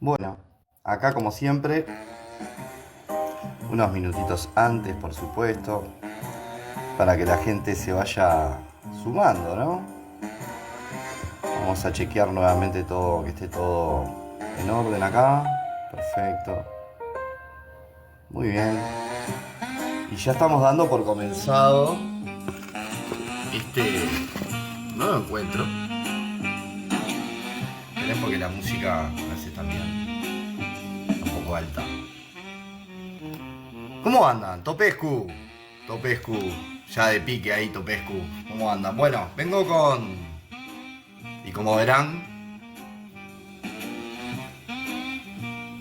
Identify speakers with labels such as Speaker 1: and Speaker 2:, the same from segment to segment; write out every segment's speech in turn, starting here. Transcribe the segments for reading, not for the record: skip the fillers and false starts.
Speaker 1: Bueno, acá como siempre, unos minutitos antes, por supuesto, para que la gente se vaya sumando, ¿no? Vamos a chequear nuevamente todo, que esté todo en orden acá. Perfecto. Muy bien. Y ya estamos dando por comenzado este nuevo encuentro. Esperen porque la música me hace también un poco alta. ¿Cómo andan? Topescu. Topescu. Ya de pique ahí, Topescu. ¿Cómo andan? Bueno, vengo con... Y como verán...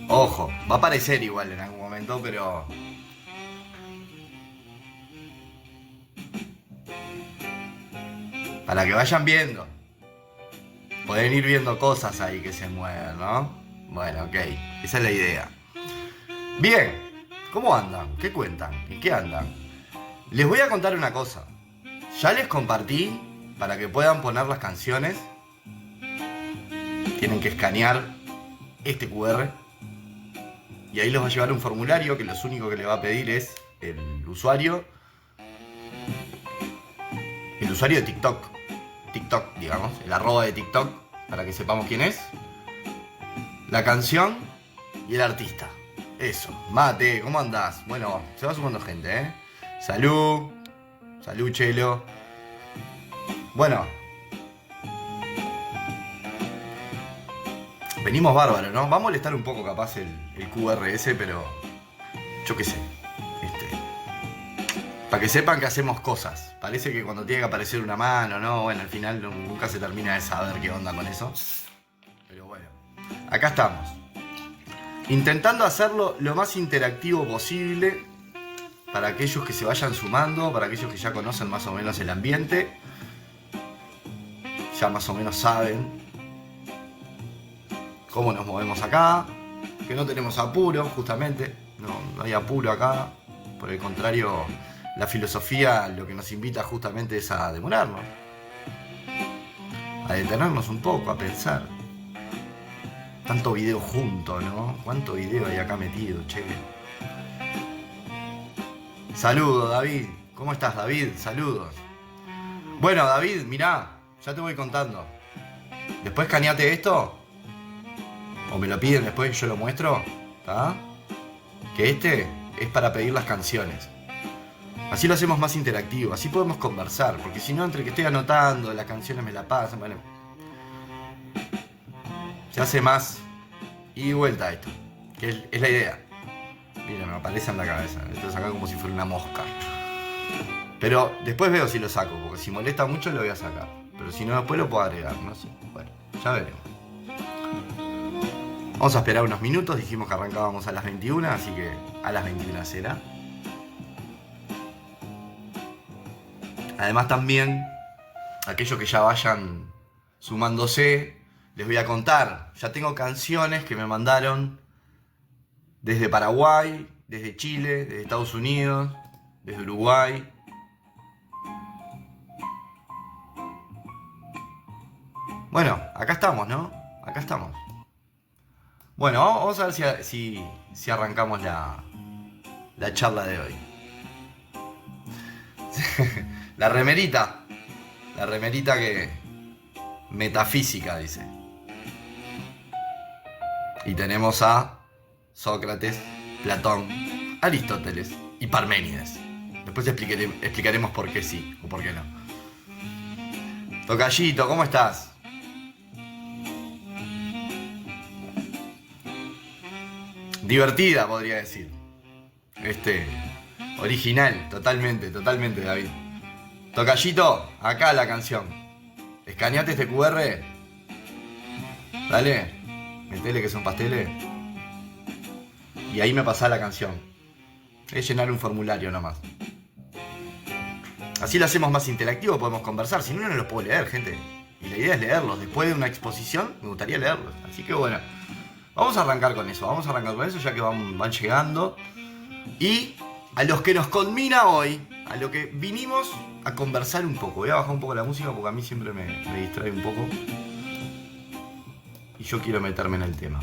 Speaker 1: Ojo, va a aparecer igual en algún momento, pero... Para que vayan viendo. Pueden ir viendo cosas ahí que se mueven, ¿no? Bueno, ok. Esa es la idea. Bien. ¿Cómo andan? ¿Qué cuentan? ¿En qué andan? Les voy a contar una cosa. Ya les compartí para que puedan poner las canciones. Tienen que escanear este QR. Y ahí los va a llevar un formulario que lo único que le va a pedir es el usuario. El usuario de TikTok. TikTok, digamos. El arroba de TikTok. Para que sepamos quién es. La canción y el artista. Eso. Mate, ¿cómo andás? Bueno, se va sumando gente, ¿eh? Salud. Salud, Chelo. Bueno. Venimos bárbaros, ¿no? Va a molestar un poco capaz el QRS, pero... Yo qué sé. Para que sepan que hacemos cosas. Parece que cuando tiene que aparecer una mano, ¿no? Bueno, al final nunca se termina de saber qué onda con eso. Pero bueno. Acá estamos. Intentando hacerlo lo más interactivo posible. Para aquellos que se vayan sumando. Para aquellos que ya conocen más o menos el ambiente. Ya más o menos saben cómo nos movemos acá. Que no tenemos apuro, justamente. No hay apuro acá. Por el contrario, la filosofía lo que nos invita justamente es a demorarnos. A detenernos un poco, a pensar. Tanto video junto, ¿no? ¿Cuánto video hay acá metido, che? Saludos, David. ¿Cómo estás, David? Saludos. Bueno, David, mirá, ya te voy contando. Después cañate esto. O me lo piden después y yo lo muestro. ¿Está? Que este es para pedir las canciones. Así lo hacemos más interactivo, así podemos conversar. Porque si no, entre que estoy anotando, las canciones me la pasan, bueno. Se hace más ida y vuelta esto. Que es la idea. Mira, me aparece en la cabeza. Esto es acá como si fuera una mosca. Pero después veo si lo saco, porque si molesta mucho lo voy a sacar. Pero si no, después lo puedo agregar, no sé. Bueno, ya veremos. Vamos a esperar unos minutos, dijimos que arrancábamos a las 21, así que a las 21 será. Además también, aquellos que ya vayan sumándose, les voy a contar. Ya tengo canciones que me mandaron desde Paraguay, desde Chile, desde Estados Unidos, desde Uruguay. Bueno, acá estamos, ¿no? Acá estamos. Bueno, vamos a ver si arrancamos la charla de hoy. La remerita. La remerita que... Metafísica, dice. Y tenemos a Sócrates, Platón, Aristóteles y Parménides. Después explicaremos por qué sí o por qué no. Tocallito, ¿cómo estás? Divertida, podría decir. Original, totalmente, David. Tocallito, acá la canción. Escaneate este QR. Dale. Metele que son pasteles. Y ahí me pasá la canción. Es llenar un formulario nomás. Así lo hacemos más interactivo, podemos conversar. Si no, no los puedo leer, gente. Y la idea es leerlos. Después de una exposición, me gustaría leerlos. Así que bueno. Vamos a arrancar con eso, ya que van llegando. Y a los que nos culmina hoy, a lo que vinimos a conversar un poco. Voy a bajar un poco la música porque a mí siempre me distrae un poco. Y yo quiero meterme en el tema.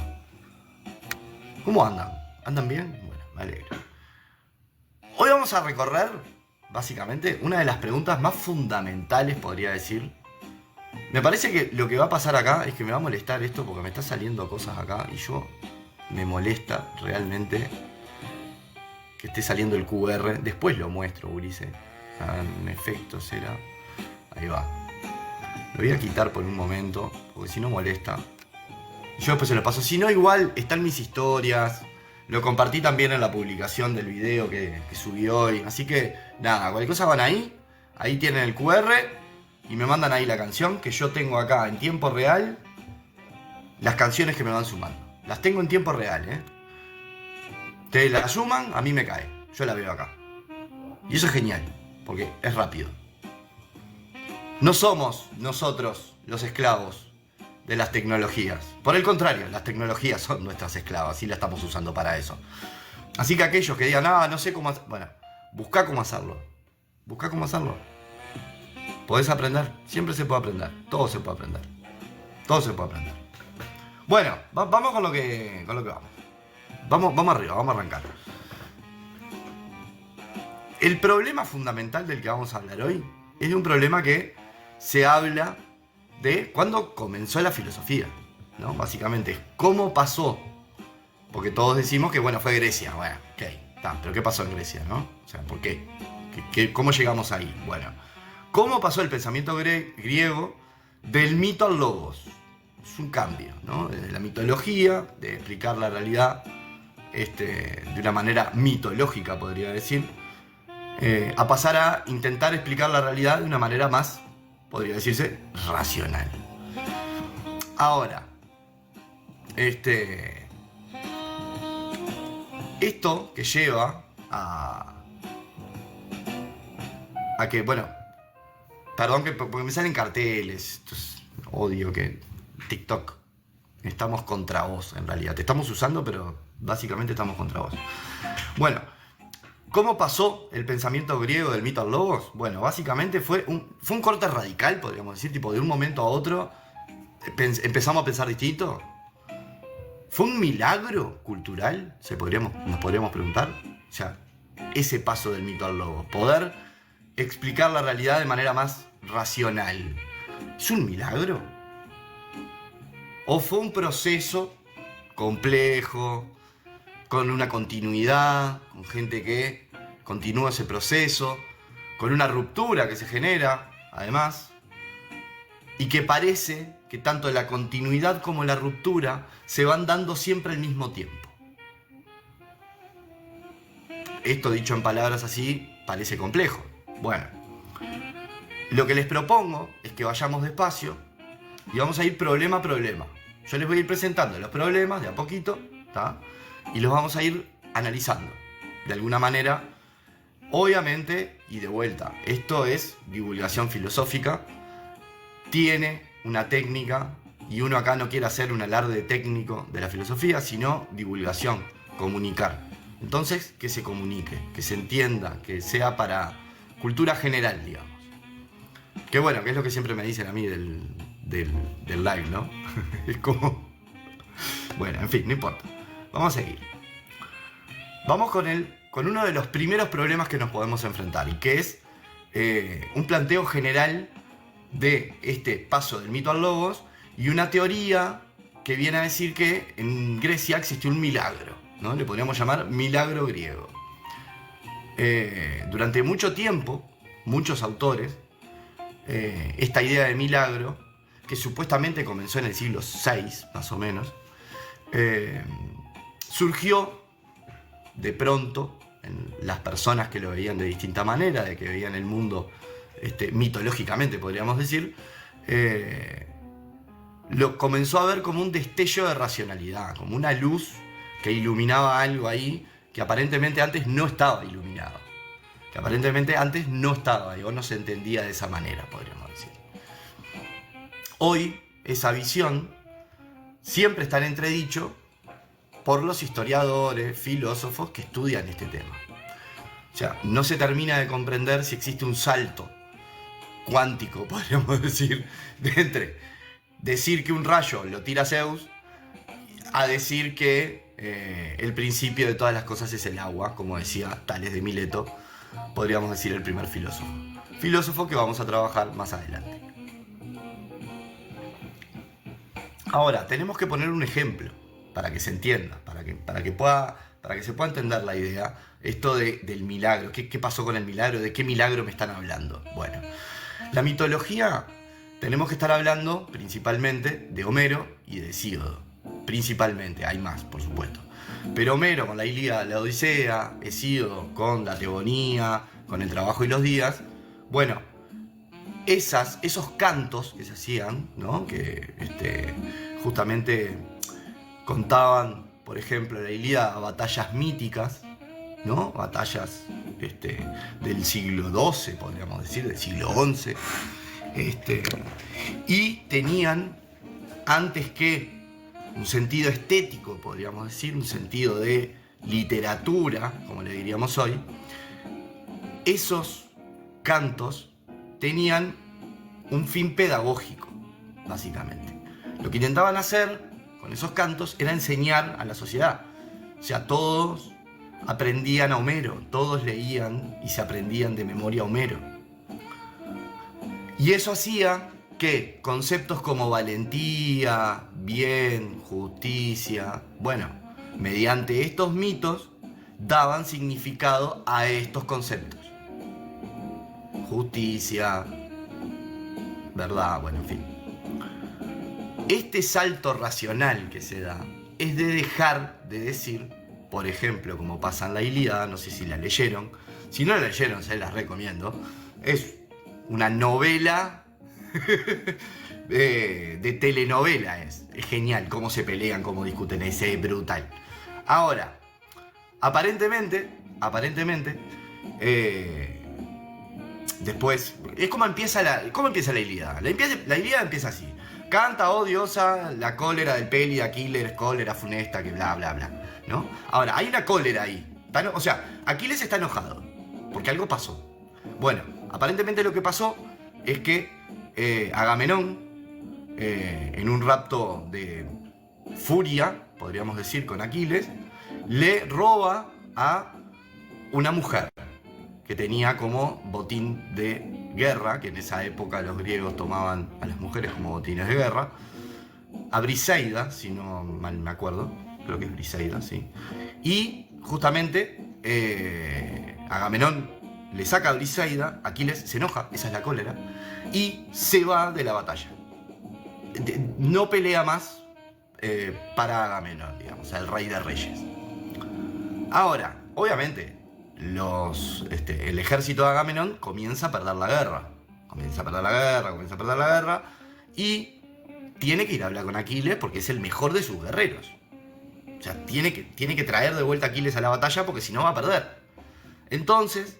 Speaker 1: ¿Cómo andan? ¿Andan bien? Bueno, me alegro. Hoy vamos a recorrer, básicamente, una de las preguntas más fundamentales, podría decir. Me parece que lo que va a pasar acá es que me va a molestar esto porque me está saliendo cosas acá y yo me molesta realmente que esté saliendo el QR. Después lo muestro, Ulises. En efecto, será. Ahí va. Lo voy a quitar por un momento porque si no molesta. Yo después se lo paso. Si no, igual están mis historias. Lo compartí también en la publicación del video que subí hoy. Así que, nada, cualquier cosa van ahí. Ahí tienen el QR. Y me mandan ahí la canción que yo tengo acá en tiempo real. Las canciones que me van sumando. Las tengo en tiempo real, ¿eh? Te la suman, a mí me cae. Yo la veo acá. Y eso es genial. Porque es rápido. No somos nosotros los esclavos de las tecnologías. Por el contrario, las tecnologías son nuestras esclavas y las estamos usando para eso. Así que aquellos que digan, no sé cómo hacerlo. Bueno, busca cómo hacerlo. Busca cómo hacerlo. Podés aprender. Siempre se puede aprender. Todo se puede aprender. Todo se puede aprender. Bueno, vamos con lo que vamos. Vamos arriba, vamos a arrancar. El problema fundamental del que vamos a hablar hoy es de un problema que se habla de cuándo comenzó la filosofía, ¿no? Básicamente, ¿cómo pasó? Porque todos decimos que, bueno, fue Grecia. Bueno, ok, está, pero ¿qué pasó en Grecia, no? O sea, ¿por qué? ¿Cómo llegamos ahí? Bueno, ¿cómo pasó el pensamiento griego del mito al logos? Es un cambio, ¿no? Desde la mitología, de explicar la realidad de una manera mitológica, podría decir, a pasar a intentar explicar la realidad de una manera más, podría decirse, racional. Ahora, esto que lleva a que, bueno, perdón porque me salen carteles, odio que TikTok, estamos contra vos en realidad, te estamos usando pero básicamente estamos contra vos. Bueno, ¿cómo pasó el pensamiento griego del mito al logos? Bueno, básicamente fue un corte radical, podríamos decir, tipo de un momento a otro empezamos a pensar distinto. ¿Fue un milagro cultural? Nos podríamos preguntar. O sea, ese paso del mito al logos, poder explicar la realidad de manera más racional, ¿es un milagro? ¿O fue un proceso complejo, con una continuidad, con gente que continúa ese proceso, con una ruptura que se genera, además, y que parece que tanto la continuidad como la ruptura se van dando siempre al mismo tiempo? Esto dicho en palabras así parece complejo. Bueno, lo que les propongo es que vayamos despacio y vamos a ir problema a problema. Yo les voy a ir presentando los problemas de a poquito, ¿tá? Y los vamos a ir analizando de alguna manera. Obviamente, y de vuelta, esto es divulgación filosófica, tiene una técnica, y uno acá no quiere hacer un alarde técnico de la filosofía, sino divulgación, comunicar. Entonces, que se comunique, que se entienda, que sea para cultura general, digamos. Que bueno, que es lo que siempre me dicen a mí del live, ¿no? Es como... Bueno, en fin, no importa. Vamos a seguir. Vamos con uno de los primeros problemas que nos podemos enfrentar, y que es un planteo general de este paso del mito al logos y una teoría que viene a decir que en Grecia existió un milagro, ¿no? Le podríamos llamar milagro griego. Durante mucho tiempo, muchos autores, esta idea de milagro, que supuestamente comenzó en el siglo VI, más o menos, surgió de pronto en las personas que lo veían de distinta manera, de que veían el mundo mitológicamente, podríamos decir, lo comenzó a ver como un destello de racionalidad, como una luz que iluminaba algo ahí que aparentemente antes no estaba iluminado, que aparentemente antes no estaba ahí, o no se entendía de esa manera, podríamos decir. Hoy esa visión siempre está en entredicho por los historiadores, filósofos que estudian este tema. O sea, no se termina de comprender si existe un salto cuántico, podríamos decir, de entre decir que un rayo lo tira Zeus a decir que el principio de todas las cosas es el agua, como decía Tales de Mileto, podríamos decir el primer filósofo. Filósofo que vamos a trabajar más adelante. Ahora, tenemos que poner un ejemplo para que se entienda, para que se pueda entender la idea, esto del milagro. ¿Qué pasó con el milagro? ¿De qué milagro me están hablando? Bueno, la mitología, tenemos que estar hablando principalmente de Homero y de Hesíodo. Principalmente, hay más, por supuesto. Pero Homero con la Ilíada, la Odisea, Hesíodo con la Teogonía, con el trabajo y los días. Bueno, esos cantos que se hacían, ¿no? Que justamente contaban, por ejemplo, la Ilíada, batallas míticas, ¿no? Batallas del siglo XII, podríamos decir, del siglo XI. Y tenían, antes que un sentido estético, podríamos decir, un sentido de literatura, como le diríamos hoy, esos cantos tenían un fin pedagógico, básicamente. Lo que intentaban hacer con esos cantos era enseñar a la sociedad. O sea, todos aprendían a Homero, todos leían y se aprendían de memoria a Homero. Y eso hacía que conceptos como valentía, bien, justicia, bueno, mediante estos mitos daban significado a estos conceptos. Justicia, verdad, bueno, en fin. Este salto racional que se da es de dejar de decir, por ejemplo, como pasa en la Ilíada, no sé si la leyeron, si no la leyeron se las recomiendo, es una novela de telenovela, es genial cómo se pelean, cómo discuten, es brutal. Ahora, aparentemente, después, es como empieza la Ilíada. La Ilíada empieza así. Canta, oh diosa, la cólera del Peli, Aquiles, cólera funesta, que bla, bla, bla, ¿no? Ahora, hay una cólera ahí. O sea, Aquiles está enojado, porque algo pasó. Bueno, aparentemente lo que pasó es que Agamenón, en un rapto de furia, podríamos decir, con Aquiles, le roba a una mujer que tenía como botín de guerra, que en esa época los griegos tomaban a las mujeres como botines de guerra, a Briseida, si no mal me acuerdo, creo que es Briseida, sí. Y justamente Agamenón le saca a Briseida, Aquiles se enoja, esa es la cólera, y se va de la batalla. No pelea más para Agamenón, digamos, el rey de reyes. Ahora, obviamente, el ejército de Agamenón comienza a perder la guerra. Comienza a perder la guerra. Y tiene que ir a hablar con Aquiles porque es el mejor de sus guerreros. O sea, tiene que traer de vuelta a Aquiles a la batalla porque si no va a perder. Entonces,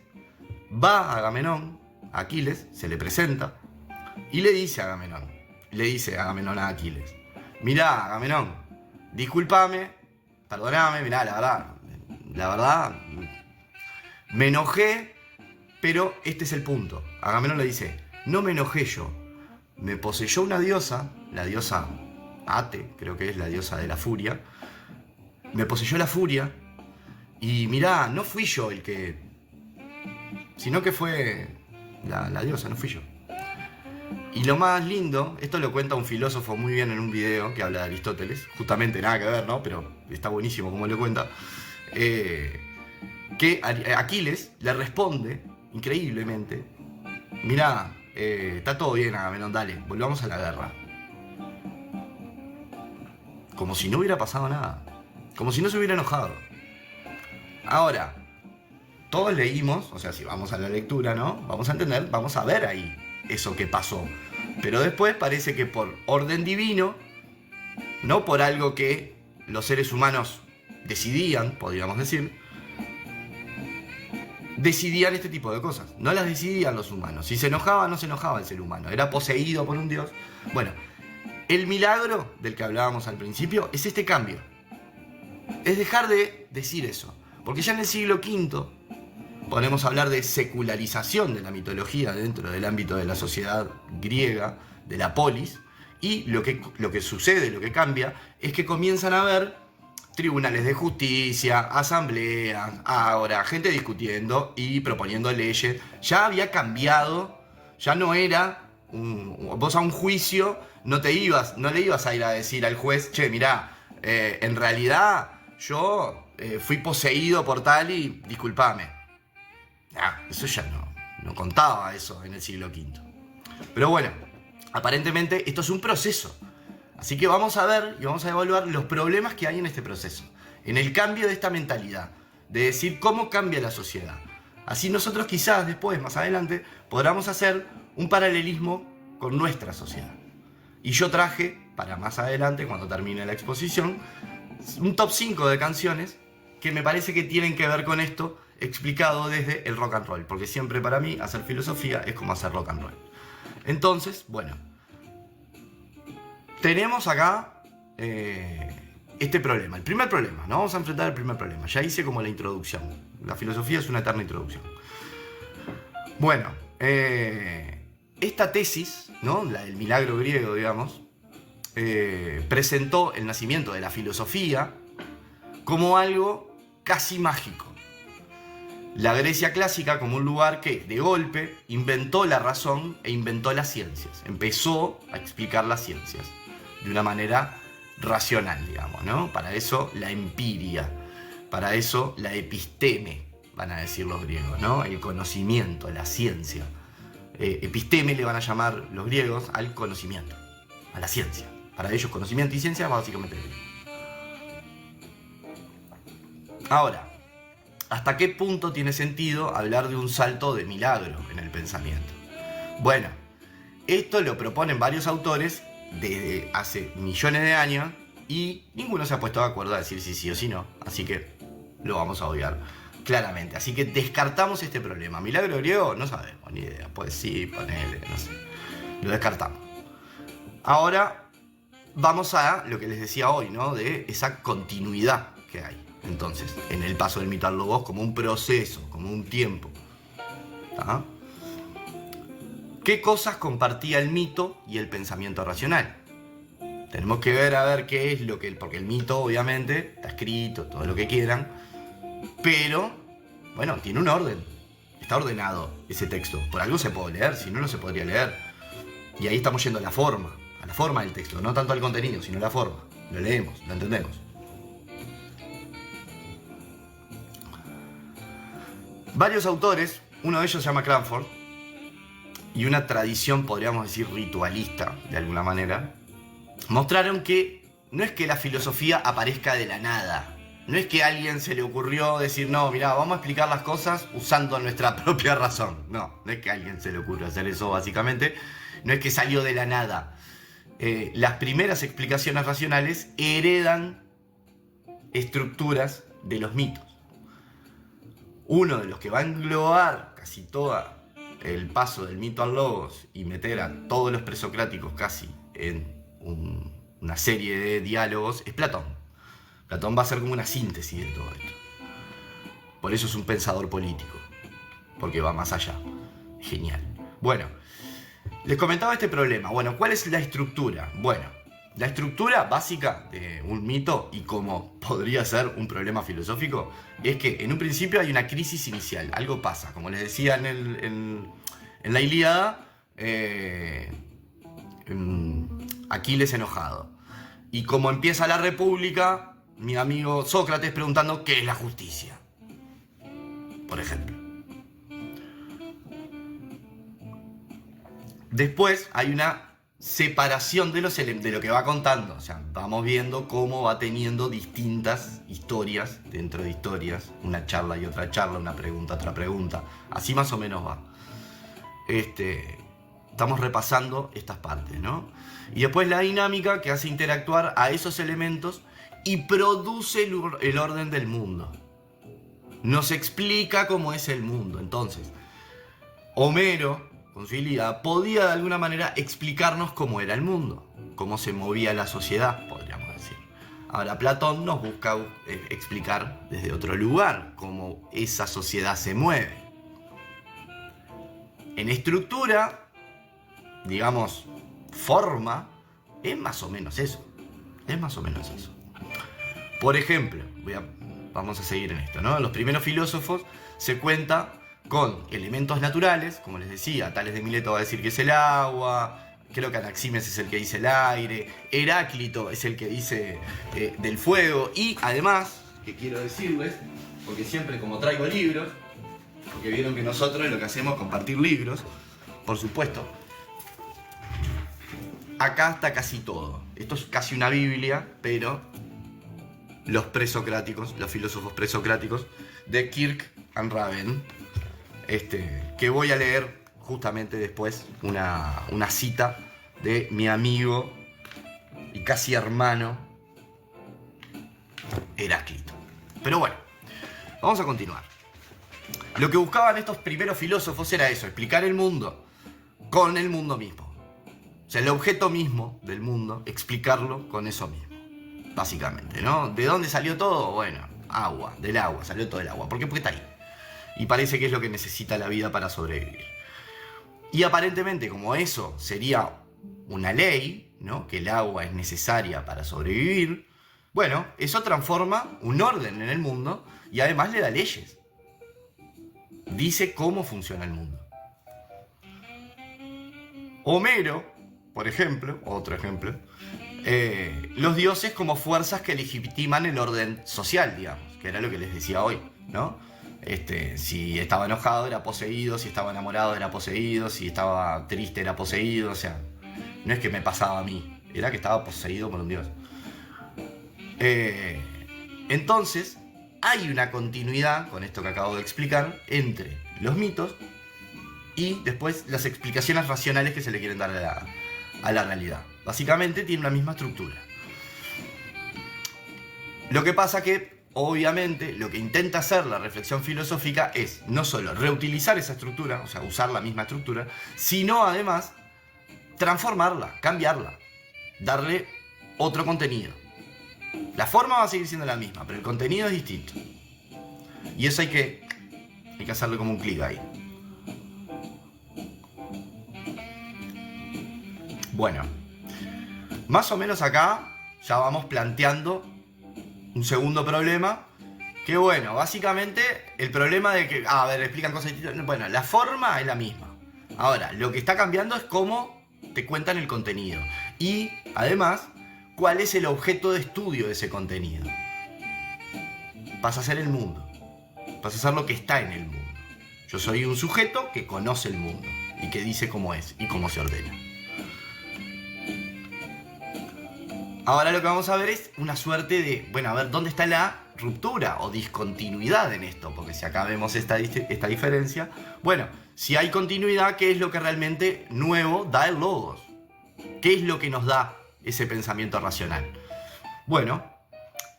Speaker 1: va Agamenón, a Aquiles, se le presenta y le dice a Agamenón a Aquiles: mirá, Agamenón, discúlpame, perdoname, mirá, la verdad, me enojé, pero este es el punto. Agamenón le dice: no me enojé yo, me poseyó una diosa, la diosa Ate, creo que es la diosa de la furia, me poseyó la furia, y mirá, no fui yo el que, sino que fue la diosa, no fui yo. Y lo más lindo, esto lo cuenta un filósofo muy bien en un video que habla de Aristóteles, justamente nada que ver, ¿no? Pero está buenísimo como lo cuenta. Que Aquiles le responde increíblemente: mirá, está todo bien, Agamenón, dale, volvamos a la guerra. Como si no hubiera pasado nada, como si no se hubiera enojado. Ahora, todos leímos, o sea, si vamos a la lectura, ¿no? Vamos a entender, vamos a ver ahí eso que pasó. Pero después parece que por orden divino, no por algo que los seres humanos decidían, podríamos decir, decidían este tipo de cosas. No las decidían los humanos. Si se enojaba, no se enojaba el ser humano. Era poseído por un dios. Bueno, el milagro del que hablábamos al principio es este cambio. Es dejar de decir eso. Porque ya en el siglo V podemos hablar de secularización de la mitología dentro del ámbito de la sociedad griega, de la polis. Y lo que sucede, lo que cambia, es que comienzan a haber tribunales de justicia, asambleas, ahora gente discutiendo y proponiendo leyes. Ya había cambiado, ya no era vos a un juicio no le ibas a ir a decir al juez, che, mirá, en realidad yo fui poseído por tal y discúlpame. Eso ya no contaba eso en el siglo V. Pero bueno, aparentemente esto es un proceso. Así que vamos a ver y vamos a evaluar los problemas que hay en este proceso. En el cambio de esta mentalidad. De decir cómo cambia la sociedad. Así nosotros quizás después, más adelante, podamos hacer un paralelismo con nuestra sociedad. Y yo traje, para más adelante, cuando termine la exposición, un top 5 de canciones que me parece que tienen que ver con esto, explicado desde el rock and roll. Porque siempre para mí hacer filosofía es como hacer rock and roll. Entonces, bueno, tenemos acá este problema. El primer problema, ¿no? Vamos a enfrentar el primer problema. Ya hice como la introducción. La filosofía es una eterna introducción. Bueno, esta tesis, ¿no? La del milagro griego, digamos, presentó el nacimiento de la filosofía como algo casi mágico. La Grecia clásica como un lugar que, de golpe, inventó la razón e inventó las ciencias. Empezó a explicar las ciencias de una manera racional, digamos, ¿no? Para eso la empiria, para eso la episteme, van a decir los griegos, ¿no? El conocimiento, la ciencia. Episteme le van a llamar los griegos al conocimiento, a la ciencia. Para ellos conocimiento y ciencia básicamente lo mismo. Ahora, ¿hasta qué punto tiene sentido hablar de un salto de milagro en el pensamiento? Bueno, esto lo proponen varios autores desde hace millones de años y ninguno se ha puesto de acuerdo a decir si sí o si no, así que lo vamos a obviar claramente. Así que descartamos este problema. ¿Milagro griego? No sabemos, ni idea. Pues sí, ponele, no sé. Lo descartamos. Ahora vamos a lo que les decía hoy, ¿no? De esa continuidad que hay. Entonces, en el paso del mito al logos como un proceso, como un tiempo. ¿Ah? ¿Qué cosas compartía el mito y el pensamiento racional? Tenemos que ver a ver qué es lo que... Porque el mito, obviamente, está escrito, todo lo que quieran, pero, bueno, tiene un orden. Está ordenado ese texto. Por algo se puede leer, si no, no se podría leer. Y ahí estamos yendo a la forma del texto, no tanto al contenido, sino a la forma. Lo leemos, lo entendemos. Varios autores, uno de ellos se llama Cranford, y una tradición, podríamos decir, ritualista, de alguna manera, mostraron que no es que la filosofía aparezca de la nada. No es que a alguien se le ocurrió decir, no, mirá, vamos a explicar las cosas usando nuestra propia razón. No es que a alguien se le ocurrió hacer eso, básicamente. No es que salió de la nada. Las primeras explicaciones racionales heredan estructuras de los mitos. Uno de los que va a englobar casi todo el paso del mito al logos y meter a todos los presocráticos casi en una serie de diálogos es Platón. Platón va a ser como una síntesis de todo esto. Por eso es un pensador político, porque va más allá. Genial. Bueno, les comentaba este problema. Bueno, ¿cuál es la estructura? Bueno, la estructura básica de un mito, y como podría ser un problema filosófico, es que en un principio hay una crisis inicial. Algo pasa, como les decía en la Ilíada, Aquiles enojado. Y como empieza la República, mi amigo Sócrates preguntando ¿qué es la justicia? Por ejemplo. Después hay una separación de lo que va contando. O sea, vamos viendo cómo va teniendo distintas historias dentro de historias. Una charla y otra charla, una pregunta, otra pregunta. Así más o menos va. Estamos repasando estas partes, ¿no? Y después la dinámica que hace interactuar a esos elementos y produce el orden del mundo. Nos explica cómo es el mundo. Entonces, Homero, con su Ilíada, podía de alguna manera explicarnos cómo era el mundo, cómo se movía la sociedad, podríamos decir. Ahora Platón nos busca explicar desde otro lugar cómo esa sociedad se mueve. En estructura, digamos, forma, es más o menos eso. Es más o menos eso. Por ejemplo, vamos a seguir en esto, ¿no? Los primeros filósofos se cuenta con elementos naturales, como les decía, Tales de Mileto va a decir que es el agua, creo que Anaximes es el que dice el aire, Heráclito es el que dice del fuego, y además, que quiero decirles, porque siempre como traigo libros, porque vieron que nosotros lo que hacemos es compartir libros, por supuesto, acá está casi todo. Esto es casi una Biblia, pero los presocráticos, los filósofos presocráticos de Kirk and Raven, que voy a leer justamente después una cita de mi amigo y casi hermano Heráclito. Pero bueno, vamos a continuar. Lo que buscaban estos primeros filósofos era eso, explicar el mundo con el mundo mismo. O sea, el objeto mismo del mundo, explicarlo con eso mismo. Básicamente, ¿no? ¿De dónde salió todo? Bueno, agua, del agua, salió todo el agua. ¿Por qué? Porque está ahí. Y parece que es lo que necesita la vida para sobrevivir. Y aparentemente, como eso sería una ley, ¿no? Que el agua es necesaria para sobrevivir, bueno, eso transforma un orden en el mundo y además le da leyes. Dice cómo funciona el mundo. Homero, por ejemplo, otro ejemplo, los dioses como fuerzas que legitiman el orden social, digamos, que era lo que les decía hoy, ¿no? Si estaba enojado era poseído, si estaba enamorado era poseído, si estaba triste era poseído, o sea, no es que me pasaba a mí, era que estaba poseído por un dios. Entonces, hay una continuidad, con esto que acabo de explicar, entre los mitos y después las explicaciones racionales que se le quieren dar a la realidad. Básicamente tiene una misma estructura. Lo que pasa que, obviamente, lo que intenta hacer la reflexión filosófica es no solo reutilizar esa estructura, o sea, usar la misma estructura, sino además transformarla, cambiarla, darle otro contenido. La forma va a seguir siendo la misma, pero el contenido es distinto. Y eso hay que hacerle como un clic ahí. Bueno, más o menos acá ya vamos planteando un segundo problema. Que bueno, básicamente el problema de que, a ver, explican cosas distintas. Bueno, la forma es la misma. Ahora, lo que está cambiando es cómo te cuentan el contenido. Y además, cuál es el objeto de estudio de ese contenido. Pasa a ser el mundo. Pasa a ser lo que está en el mundo. Yo soy un sujeto que conoce el mundo y que dice cómo es y cómo se ordena. Ahora lo que vamos a ver es una suerte de, bueno, a ver, ¿dónde está la ruptura o discontinuidad en esto? Porque si acá vemos esta diferencia, bueno, si hay continuidad, ¿qué es lo que realmente nuevo da el logos? ¿Qué es lo que nos da ese pensamiento racional? Bueno,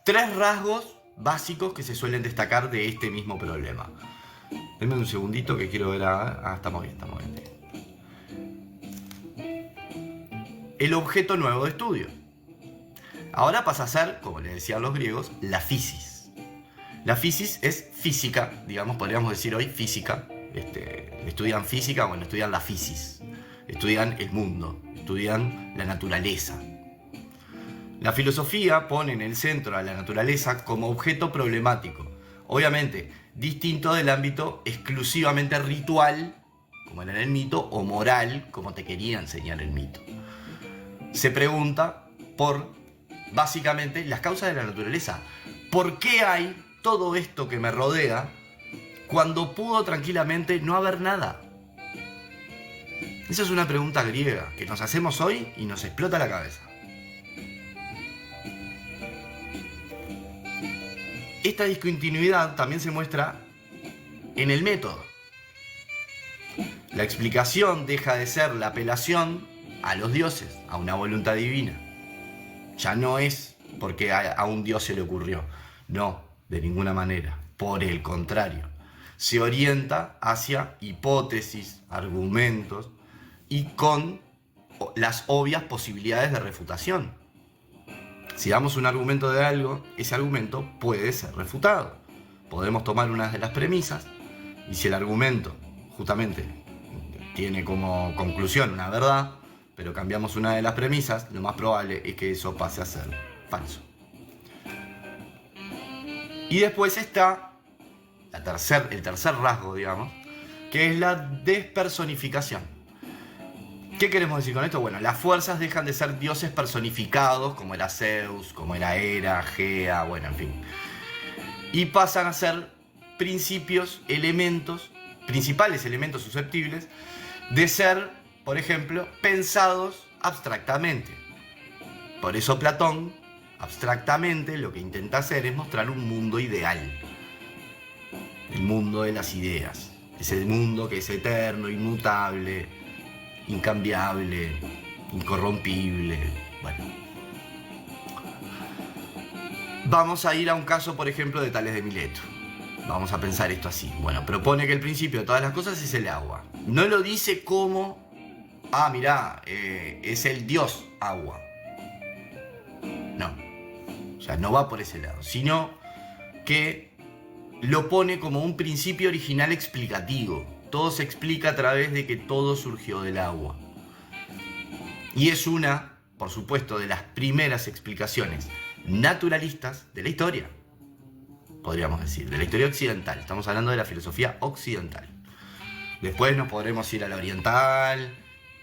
Speaker 1: 3 rasgos básicos que se suelen destacar de este mismo problema. Denme un segundito que quiero ver estamos bien. El objeto nuevo de estudio. Ahora pasa a ser, como le decían los griegos, la physis. La physis es física, digamos, podríamos decir hoy física. Estudian física, bueno, estudian la physis. Estudian el mundo, estudian la naturaleza. La filosofía pone en el centro a la naturaleza como objeto problemático. Obviamente, distinto del ámbito exclusivamente ritual, como era en el mito, o moral, como te quería enseñar el mito. Se pregunta por, básicamente, las causas de la naturaleza. ¿Por qué hay todo esto que me rodea cuando pudo tranquilamente no haber nada? Esa es una pregunta griega que nos hacemos hoy y nos explota la cabeza. Esta discontinuidad también se muestra en el método. La explicación deja de ser la apelación a los dioses, a una voluntad divina. Ya no es porque a un dios se le ocurrió. No, de ninguna manera. Por el contrario, se orienta hacia hipótesis, argumentos y con las obvias posibilidades de refutación. Si damos un argumento de algo, ese argumento puede ser refutado. Podemos tomar una de las premisas y si el argumento justamente tiene como conclusión una verdad, pero cambiamos una de las premisas, lo más probable es que eso pase a ser falso. Y después está el tercer rasgo, digamos, que es la despersonificación. ¿Qué queremos decir con esto? Bueno, las fuerzas dejan de ser dioses personificados, como era Zeus, como era Hera, Gea, bueno, en fin. Y pasan a ser principales elementos susceptibles de ser, por ejemplo, pensados abstractamente. Por eso Platón, abstractamente, lo que intenta hacer es mostrar un mundo ideal. El mundo de las ideas. Ese mundo que es eterno, inmutable, incambiable, incorrompible. Bueno. Vamos a ir a un caso, por ejemplo, de Tales de Mileto. Vamos a pensar esto así. Bueno, propone que el principio de todas las cosas es el agua. No lo dice como, mirá, es el dios agua. No. O sea, no va por ese lado. Sino que lo pone como un principio original explicativo. Todo se explica a través de que todo surgió del agua. Y es una, por supuesto, de las primeras explicaciones naturalistas de la historia. Podríamos decir, de la historia occidental. Estamos hablando de la filosofía occidental. Después nos podremos ir a la oriental,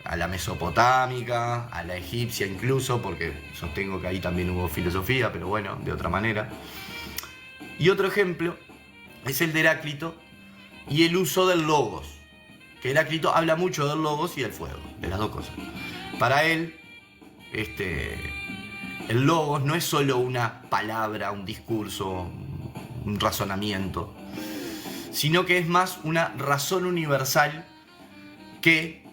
Speaker 1: a la mesopotámica, a la egipcia incluso, porque sostengo que ahí también hubo filosofía, pero bueno, de otra manera. Y otro ejemplo es el de Heráclito y el uso del logos. Que Heráclito habla mucho del logos y del fuego, de las dos cosas. Para él, el logos no es solo una palabra, un discurso, un razonamiento, sino que es más una razón universal que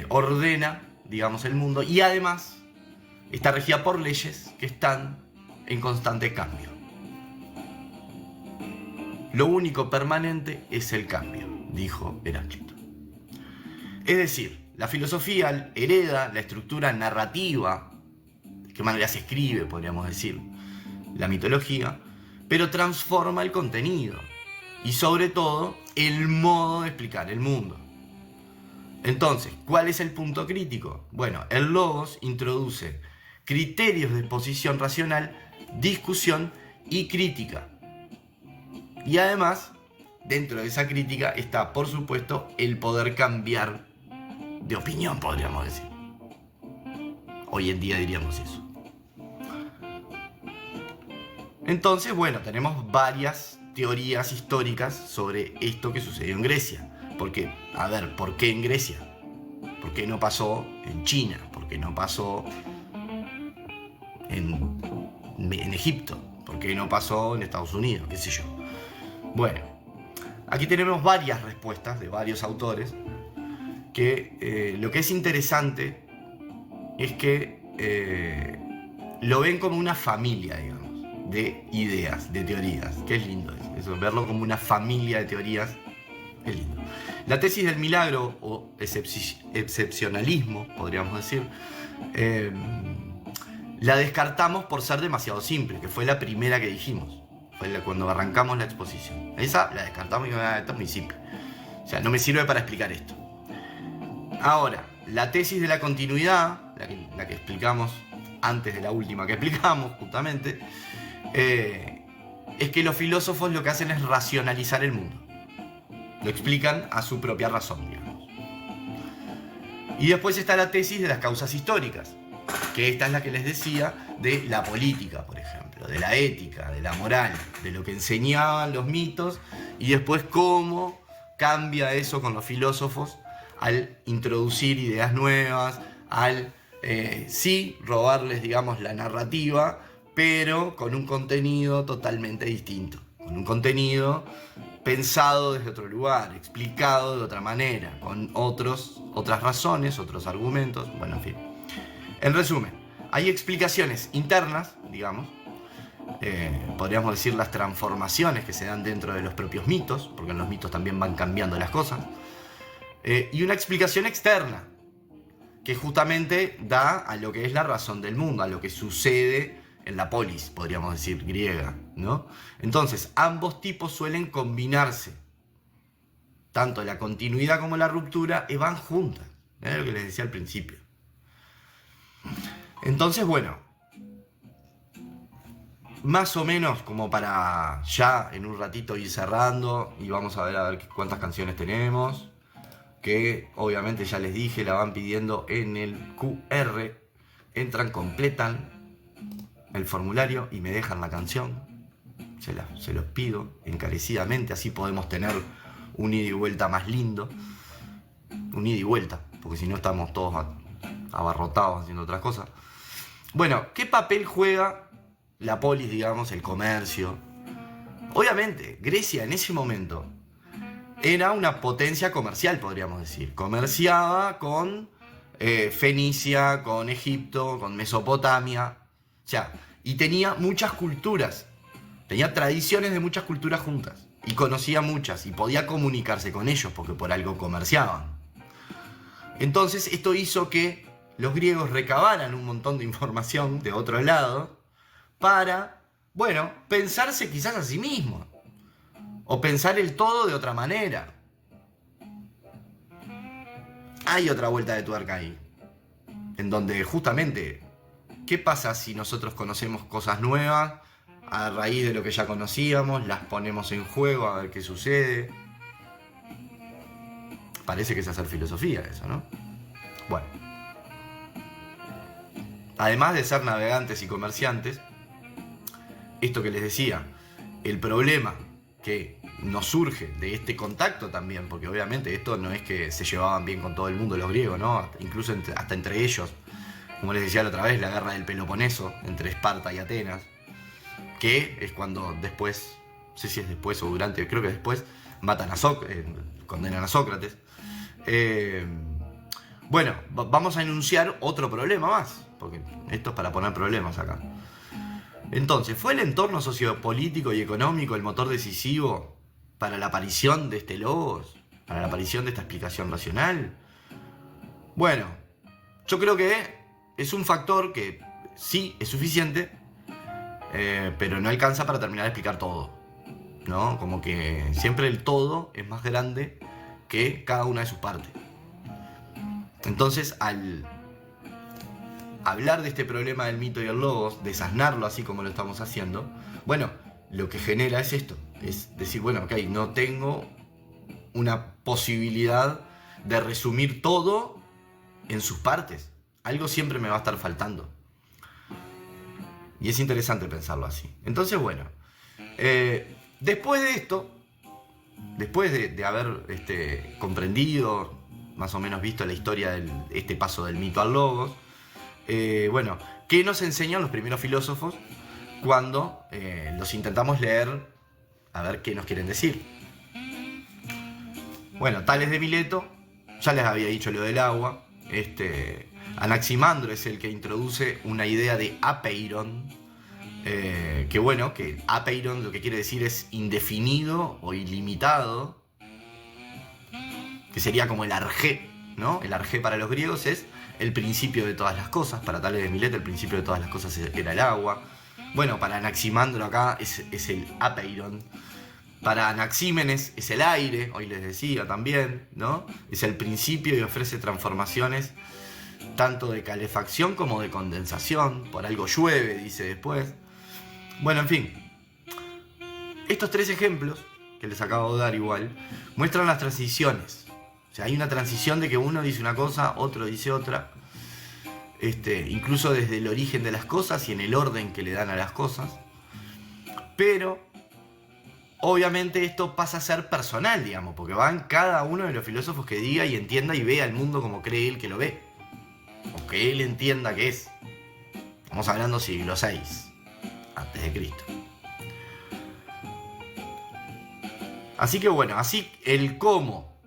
Speaker 1: ordena, digamos, el mundo, y además está regida por leyes que están en constante cambio. Lo único permanente es el cambio, dijo Heráclito. Es decir, la filosofía hereda la estructura narrativa, de qué manera se escribe, podríamos decir, la mitología, pero transforma el contenido y sobre todo el modo de explicar el mundo. Entonces, ¿cuál es el punto crítico? Bueno, el logos introduce criterios de exposición racional, discusión y crítica. Y además, dentro de esa crítica está, por supuesto, el poder cambiar de opinión, podríamos decir. Hoy en día diríamos eso. Entonces, bueno, tenemos varias teorías históricas sobre esto que sucedió en Grecia. Porque, a ver, ¿por qué en Grecia? ¿Por qué no pasó en China? ¿Por qué no pasó en Egipto? ¿Por qué no pasó en Estados Unidos? ¿Qué sé yo? Bueno, aquí tenemos varias respuestas de varios autores que lo que es interesante es que lo ven como una familia, digamos, de ideas, de teorías. Que es lindo eso, verlo como una familia de teorías, es lindo. La tesis del milagro o excepcionalismo, podríamos decir, la descartamos por ser demasiado simple, que fue la primera que dijimos. Fue cuando arrancamos la exposición. Esa la descartamos y dijimos, esto es muy simple. O sea, no me sirve para explicar esto. Ahora, la tesis de la continuidad, la que explicamos antes de la última que explicamos, justamente, es que los filósofos lo que hacen es racionalizar el mundo. Lo explican a su propia razón, digamos. Y después está la tesis de las causas históricas, que esta es la que les decía de la política, por ejemplo, de la ética, de la moral, de lo que enseñaban los mitos y después cómo cambia eso con los filósofos al introducir ideas nuevas, al sí robarles, digamos, la narrativa, pero con un contenido totalmente distinto, con un contenido pensado desde otro lugar, explicado de otra manera, con otras razones, otros argumentos, bueno, en fin. En resumen, hay explicaciones internas, digamos, podríamos decir las transformaciones que se dan dentro de los propios mitos, porque en los mitos también van cambiando las cosas, y una explicación externa, que justamente da a lo que es la razón del mundo, a lo que sucede en la polis, podríamos decir, griega, ¿no? Entonces, ambos tipos suelen combinarse. Tanto la continuidad como la ruptura van juntas. Es lo que les decía al principio. Entonces, bueno, más o menos como para ya en un ratito ir cerrando y vamos a ver cuántas canciones tenemos. Que obviamente ya les dije, la van pidiendo en el QR. Entran, completan el formulario y me dejan la canción. Se los pido encarecidamente, así podemos tener un ida y vuelta más lindo. Un ida y vuelta, porque si no estamos todos abarrotados haciendo otras cosas. Bueno, ¿qué papel juega la polis, digamos, el comercio? Obviamente, Grecia en ese momento era una potencia comercial, podríamos decir. Comerciaba con Fenicia, con Egipto, con Mesopotamia. O sea, y tenía muchas culturas. Tenía tradiciones de muchas culturas juntas. Y conocía muchas. Y podía comunicarse con ellos porque por algo comerciaban. Entonces esto hizo que los griegos recabaran un montón de información de otro lado para, bueno, pensarse quizás a sí mismos. O pensar el todo de otra manera. Hay otra vuelta de tuerca ahí. En donde justamente, ¿qué pasa si nosotros conocemos cosas nuevas? A raíz de lo que ya conocíamos, las ponemos en juego a ver qué sucede. Parece que es hacer filosofía eso, ¿no? Bueno. Además de ser navegantes y comerciantes, esto que les decía, el problema que nos surge de este contacto también, porque obviamente esto no es que se llevaban bien con todo el mundo los griegos, ¿no? Incluso hasta entre ellos, como les decía la otra vez, la guerra del Peloponeso entre Esparta y Atenas, que es cuando después, no sé si es después o durante, creo que después, matan a condenan a Sócrates. Bueno, vamos a enunciar otro problema más, porque esto es para poner problemas acá. Entonces, ¿fue el entorno sociopolítico y económico el motor decisivo para la aparición de este logos? ¿Para la aparición de esta explicación racional? Bueno, yo creo que es un factor que sí es suficiente, pero no alcanza para terminar de explicar todo, ¿no? Como que siempre el todo es más grande que cada una de sus partes. Entonces, al hablar de este problema del mito y el logos, desasnarlo así como lo estamos haciendo, bueno, lo que genera es esto, es decir, bueno, ok, no tengo una posibilidad de resumir todo en sus partes, algo siempre me va a estar faltando. Y es interesante pensarlo así. Entonces, bueno, después de esto, después de haber comprendido, más o menos visto la historia de este paso del mito al logos, bueno, ¿qué nos enseñan los primeros filósofos cuando los intentamos leer a ver qué nos quieren decir? Bueno, Tales de Mileto, ya les había dicho lo del agua. Anaximandro es el que introduce una idea de apeiron, que bueno, que apeiron lo que quiere decir es indefinido o ilimitado, que sería como el arjé, ¿no? El arjé para los griegos es el principio de todas las cosas. Para Tales de Mileto el principio de todas las cosas era el agua. Bueno, para Anaximandro acá es el apeiron. Para Anaxímenes es el aire, hoy les decía también, ¿no? Es el principio y ofrece transformaciones tanto de calefacción como de condensación. Por algo llueve, dice después. Bueno, en fin. Estos tres ejemplos, que les acabo de dar igual, muestran las transiciones. O sea, hay una transición de que uno dice una cosa, otro dice otra. Incluso desde el origen de las cosas y en el orden que le dan a las cosas. Pero, obviamente esto pasa a ser personal, digamos, porque va en cada uno de los filósofos que diga y entienda y vea el mundo como cree él que lo ve. O que él entienda que es. Estamos hablando siglo VI, antes de Cristo. Así que bueno, así el cómo,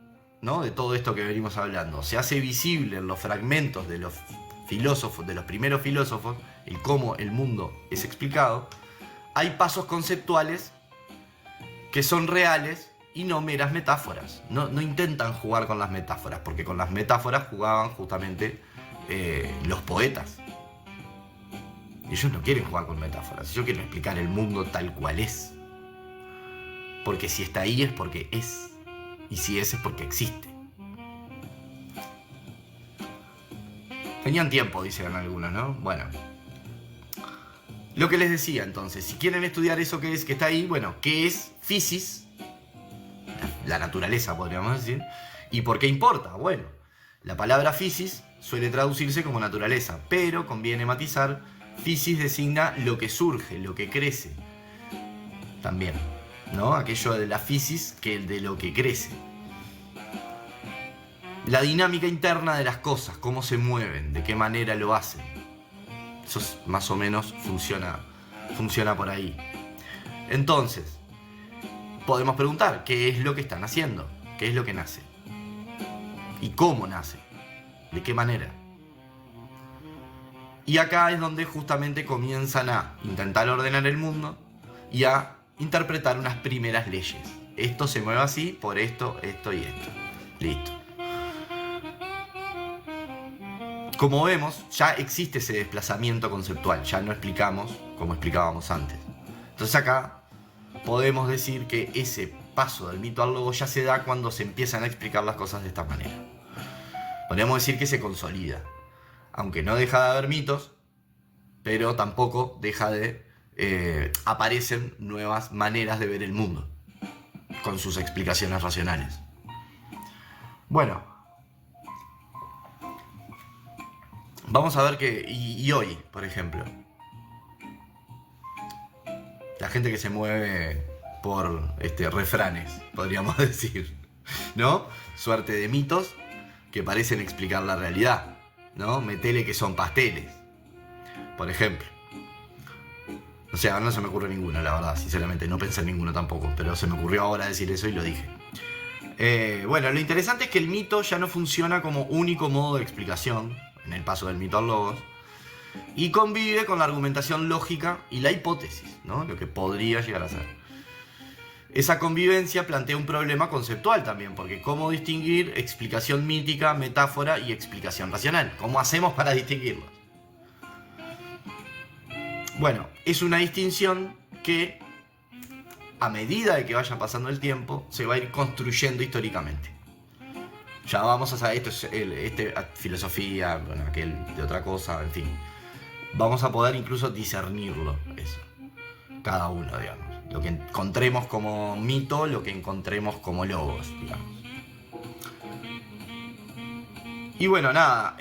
Speaker 1: ¿no? De todo esto que venimos hablando se hace visible en los fragmentos de los filósofos, de los primeros filósofos, el cómo el mundo es explicado. Hay pasos conceptuales que son reales y no meras metáforas. No intentan jugar con las metáforas, porque con las metáforas jugaban justamente los poetas. Ellos no quieren jugar con metáforas, ellos quieren explicar el mundo tal cual es. Porque si está ahí es porque es. Y si es porque existe. Tenían tiempo, dicen algunos, ¿no? Bueno. Lo que les decía entonces, si quieren estudiar eso que está ahí, bueno, ¿qué es physis? La naturaleza, podríamos decir. ¿Y por qué importa? Bueno, la palabra physis suele traducirse como naturaleza, pero conviene matizar, physis designa lo que surge, lo que crece. También, ¿no? Aquello de la physis que de lo que crece. La dinámica interna de las cosas, cómo se mueven, de qué manera lo hacen. Eso más o menos funciona por ahí. Entonces, podemos preguntar, ¿qué es lo que están haciendo? ¿Qué es lo que nace? ¿Y cómo nace? ¿De qué manera? Y acá es donde justamente comienzan a intentar ordenar el mundo y a interpretar unas primeras leyes. Esto se mueve así por esto, esto y esto. Listo. Como vemos, ya existe ese desplazamiento conceptual, ya no explicamos como explicábamos antes. Entonces acá podemos decir que ese paso del mito al logo ya se da cuando se empiezan a explicar las cosas de esta manera. Podríamos decir que se consolida, aunque no deja de haber mitos, pero tampoco deja de aparecen nuevas maneras de ver el mundo, con sus explicaciones racionales. Bueno, vamos a ver que, y hoy, por ejemplo, la gente que se mueve por refranes, podríamos decir, ¿no? Suerte de mitos que parecen explicar la realidad, ¿no? Metele que son pasteles, por ejemplo. O sea, ahora no se me ocurre ninguno, la verdad, sinceramente, no pensé en ninguno tampoco, pero se me ocurrió ahora decir eso y lo dije. Bueno, lo interesante es que el mito ya no funciona como único modo de explicación, en el paso del mito al logos, y convive con la argumentación lógica y la hipótesis, ¿no? Lo que podría llegar a ser. Esa convivencia plantea un problema conceptual también, porque ¿cómo distinguir explicación mítica, metáfora y explicación racional? ¿Cómo hacemos para distinguirlos? Bueno, es una distinción que, a medida de que vaya pasando el tiempo, se va a ir construyendo históricamente. Ya vamos a saber, esto es filosofía, bueno, aquel de otra cosa, en fin. Vamos a poder incluso discernirlo, eso. Cada uno, digamos. Lo que encontremos como mito, lo que encontremos como logos, digamos. Y bueno, nada.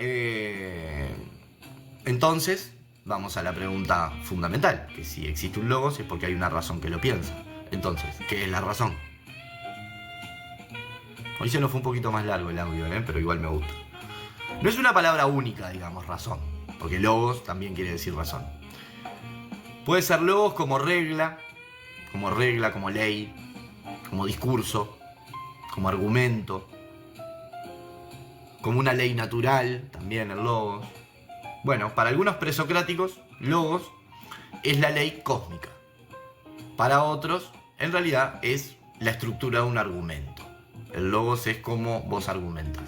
Speaker 1: Entonces, vamos a la pregunta fundamental, que si existe un logos es porque hay una razón que lo piensa. Entonces, ¿qué es la razón? Hoy se nos fue un poquito más largo el audio, pero igual me gusta. No es una palabra única, digamos, razón, porque logos también quiere decir razón. Puede ser logos como regla, como ley, como discurso, como argumento, como una ley natural, también el logos. Bueno, para algunos presocráticos, logos es la ley cósmica. Para otros, en realidad, es la estructura de un argumento. El logos es como vos argumentas.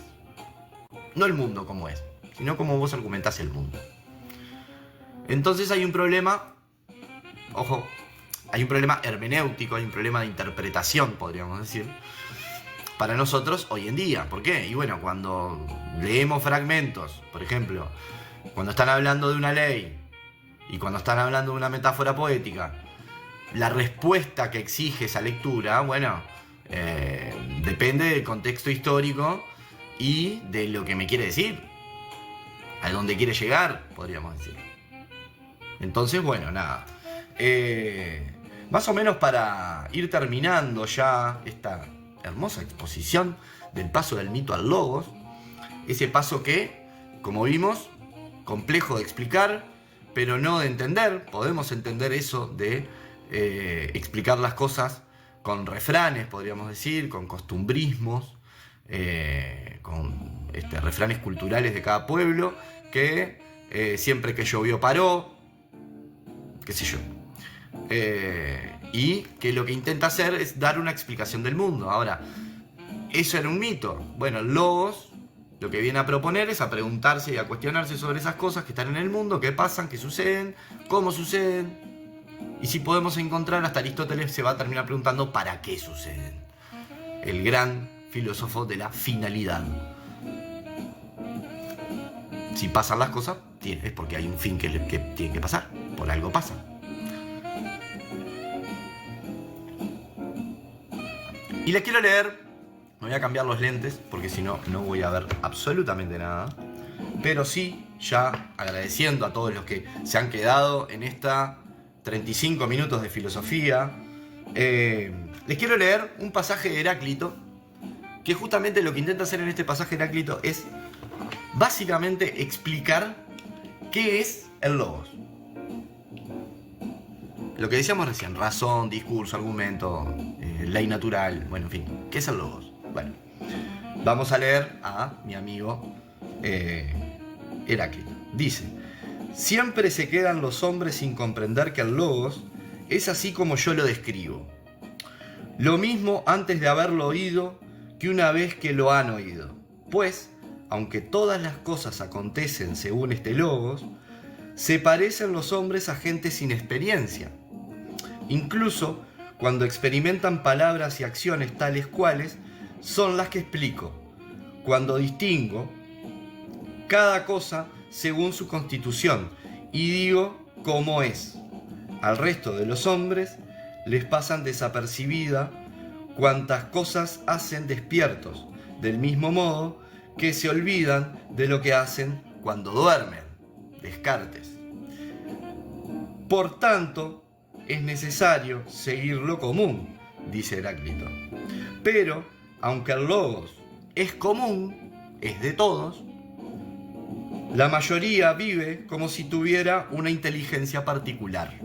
Speaker 1: No el mundo como es, sino como vos argumentás el mundo. Entonces hay un problema, ojo, hay un problema hermenéutico, hay un problema de interpretación, podríamos decir, para nosotros hoy en día. ¿Por qué? Y bueno, cuando leemos fragmentos, por ejemplo, cuando están hablando de una ley y cuando están hablando de una metáfora poética, la respuesta que exige esa lectura, bueno, depende del contexto histórico y de lo que me quiere decir, a dónde quiere llegar, podríamos decir. Entonces, bueno, nada. Más o menos para ir terminando ya esta hermosa exposición del paso del mito al logos, ese paso que, como vimos, complejo de explicar, pero no de entender. Podemos entender eso de explicar las cosas con refranes, podríamos decir, con costumbrismos, con refranes culturales de cada pueblo, que siempre que llovió paró, qué sé yo. Y que lo que intenta hacer es dar una explicación del mundo. Ahora, ¿eso era un mito? Bueno, el logos lo que viene a proponer es a preguntarse y a cuestionarse sobre esas cosas que están en el mundo, qué pasan, qué suceden, cómo suceden. Y si podemos encontrar, hasta Aristóteles se va a terminar preguntando ¿para qué suceden? El gran filósofo de la finalidad. Si pasan las cosas, es porque hay un fin que tiene que pasar. Por algo pasa. Y les quiero leer, me voy a cambiar los lentes porque si no, no voy a ver absolutamente nada. Pero sí, ya agradeciendo a todos los que se han quedado en esta 35 minutos de filosofía, les quiero leer un pasaje de Heráclito, que justamente lo que intenta hacer en este pasaje de Heráclito es básicamente explicar qué es el logos. Lo que decíamos recién, razón, discurso, argumento, ley natural, bueno, en fin, ¿qué es el logos? Bueno, vamos a leer a mi amigo Heráclito. Dice: siempre se quedan los hombres sin comprender que el logos es así como yo lo describo. Lo mismo antes de haberlo oído que una vez que lo han oído. Pues, aunque todas las cosas acontecen según este logos, se parecen los hombres a gente sin experiencia. Incluso cuando experimentan palabras y acciones tales cuales son las que explico, cuando distingo cada cosa según su constitución y digo cómo es. Al resto de los hombres les pasan desapercibida cuantas cosas hacen despiertos, del mismo modo que se olvidan de lo que hacen cuando duermen. Descartes. Por tanto, es necesario seguir lo común, dice Heráclito. Pero, aunque el logos es común, es de todos, la mayoría vive como si tuviera una inteligencia particular.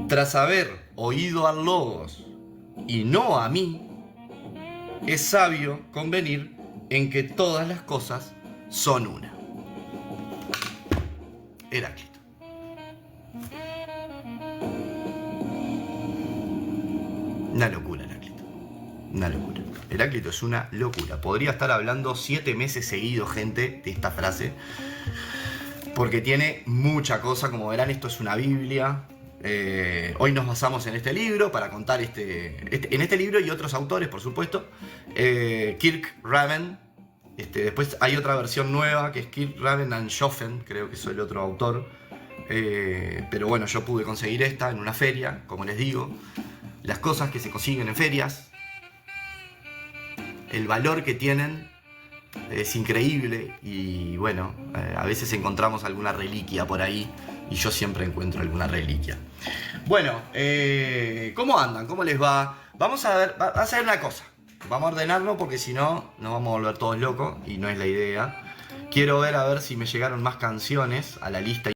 Speaker 1: Tras haber oído al logos y no a mí, es sabio convenir en que todas las cosas son una. Heráclito. Una locura, Heráclito. Una locura. Heráclito es una locura. Podría estar hablando 7 meses seguidos, gente, de esta frase, porque tiene mucha cosa. Como verán, esto es una Biblia. Hoy nos basamos en este libro para contar en este libro y otros autores, por supuesto. Kirk Raven. Después hay otra versión nueva que es Kirk Raven and Schoffen, creo que es el otro autor. Pero bueno, yo pude conseguir esta en una feria, como les digo. Las cosas que se consiguen en ferias, el valor que tienen es increíble. Y bueno, a veces encontramos alguna reliquia por ahí, y yo siempre encuentro alguna reliquia. Bueno, ¿cómo andan? ¿Cómo les va? Vamos a ver, a hacer una cosa. Vamos a ordenarlo porque si no, nos vamos a volver todos locos y no es la idea. Quiero ver a ver si me llegaron más canciones a la lista